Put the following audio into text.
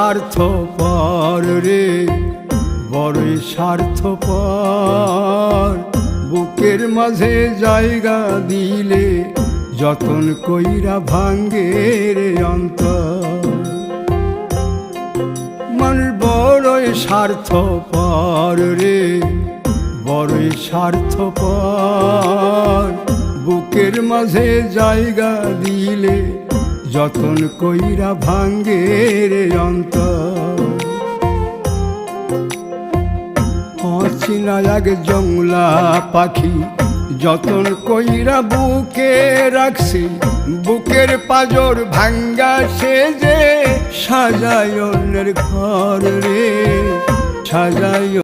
স্বার্থপর রে, বড়ই স্বার্থপর। বুকের মাঝে জায়গা দিলে যতন কইরা ভাঙ্গে রে অন্তর। মানুষ বড়ই স্বার্থপর রে, বড়ই স্বার্থপর। বুকের মাঝে জায়গা দিলে যতন কইরা ভাঙ্গে রে অন্তর। অচিনা এক জংলা পাখি যতন কইরা বুকে রাখছি, বুকের পাজর ভাঙ্গা সে যে সাজায় অন্যের ঘর রে, সাজায়